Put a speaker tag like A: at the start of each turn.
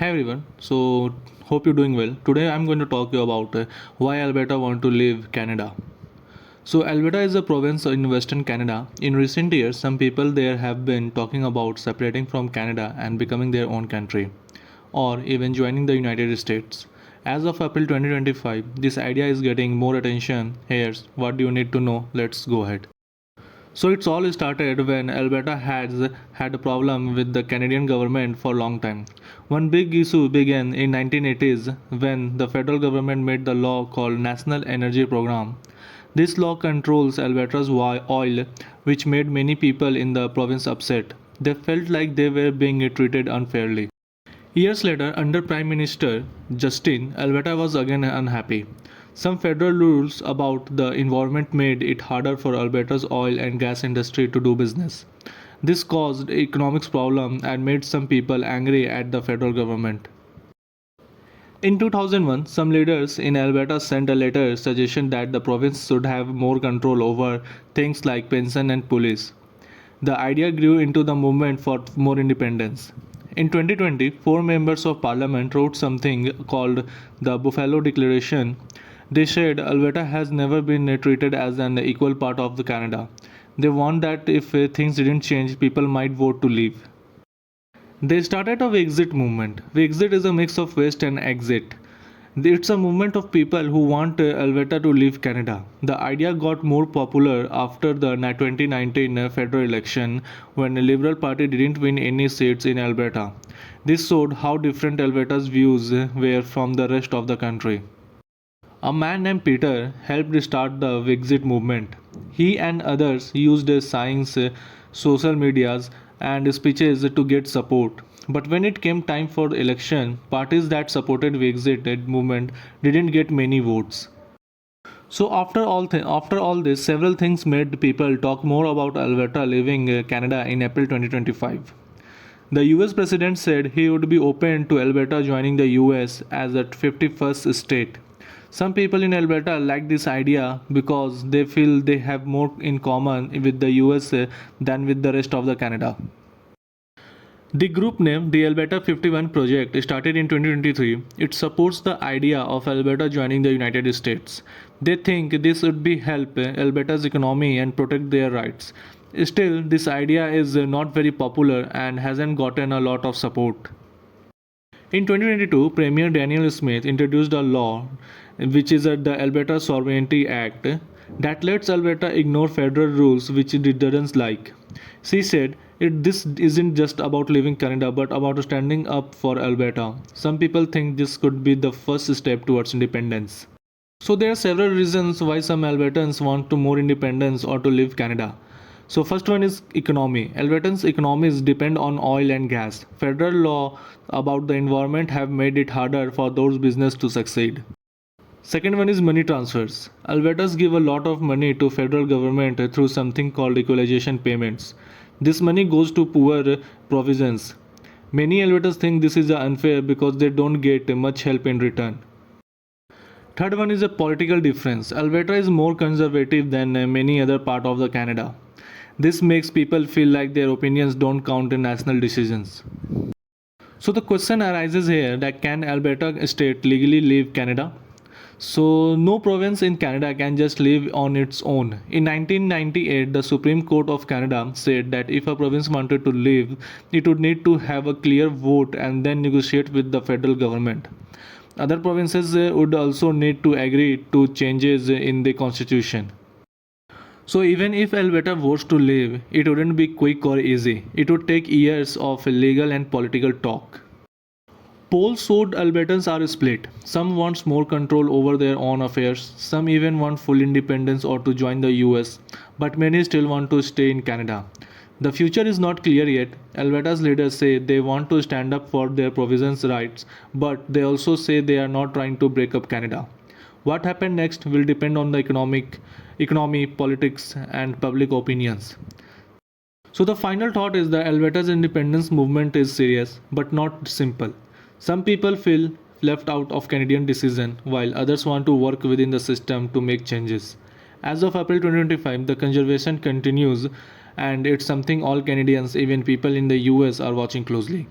A: Hey everyone, so hope you're doing well. Today I'm going to talk you about why Alberta want to leave Canada. So Alberta is a province in Western Canada. In recent years, some people there have been talking about separating from Canada and becoming their own country, or even joining the United States. As of April 2025, this idea is getting more attention. Here's what do you need to know. Let's go ahead. So it's all started when Alberta has had a problem with the Canadian government for a long time. One big issue began in 1980s when the federal government made the law called National Energy Program. This law controls Alberta's oil, which made many people in the province upset. They felt like they were being treated unfairly. Years later, under Prime Minister Justin, Alberta was again unhappy. Some federal rules about the environment made it harder for Alberta's oil and gas industry to do business. This caused economic problem and made some people angry at the federal government. In 2001, some leaders in Alberta sent a letter suggesting that the province should have more control over things like pension and police. The idea grew into the movement for more independence. In 2020, four members of parliament wrote something called the Buffalo Declaration. They said Alberta has never been treated as an equal part of the Canada. They warned that if things didn't change, people might vote to leave. They started a Exit movement. Exit is a mix of West and Exit. It's a movement of people who want Alberta to leave Canada. The idea got more popular after the 2019 federal election when the Liberal Party didn't win any seats in Alberta. This showed how different Alberta's views were from the rest of the country. A man named Peter helped start the Exit movement. He and others used science, social medias, and speeches to get support. But when it came time for the election, parties that supported the Exit movement didn't get many votes. So after all this, several things made people talk more about Alberta leaving Canada in April 2025. The US president said he would be open to Alberta joining the US as a 51st state. Some people in Alberta like this idea because they feel they have more in common with the USA than with the rest of the Canada. The group name, the Alberta 51 Project, started in 2023. It supports the idea of Alberta joining the United States. They think this would be help Alberta's economy and protect their rights. Still, this idea is not very popular and hasn't gotten a lot of support. In 2022, Premier Danielle Smith introduced a law, which is the Alberta Sovereignty Act, that lets Alberta ignore federal rules which it doesn't like. She said, this isn't just about leaving Canada but about standing up for Alberta. Some people think this could be the first step towards independence. So there are several reasons why some Albertans want to more independence or to leave Canada. So first one is economy. Albertans' economies depend on oil and gas. Federal law about the environment have made it harder for those business to succeed. Second one is money transfers. Albertans give a lot of money to federal government through something called equalization payments. This money goes to poor provinces. Many Albertans think this is unfair because they don't get much help in return. Third one is a political difference. Alberta is more conservative than many other part of the Canada. This makes people feel like their opinions don't count in national decisions. So the question arises here that can Alberta state legally leave Canada? So no province in Canada can just live on its own. In 1998, the Supreme Court of Canada said that if a province wanted to leave, it would need to have a clear vote and then negotiate with the federal government. Other provinces would also need to agree to changes in the constitution. So even if Alberta votes to leave, it wouldn't be quick or easy. It would take years of legal and political talk. Polls showed Albertans are split. Some want more control over their own affairs. Some even want full independence or to join the US. But many still want to stay in Canada. The future is not clear yet. Alberta's leaders say they want to stand up for their province's rights, but they also say they are not trying to break up Canada. What happens next will depend on the economy, politics, and public opinions. So the final thought is that Alberta's independence movement is serious but not simple. Some people feel left out of Canadian decision while others want to work within the system to make changes. As of April 2025, the conservation continues and it's something all Canadians, even people in the US, are watching closely.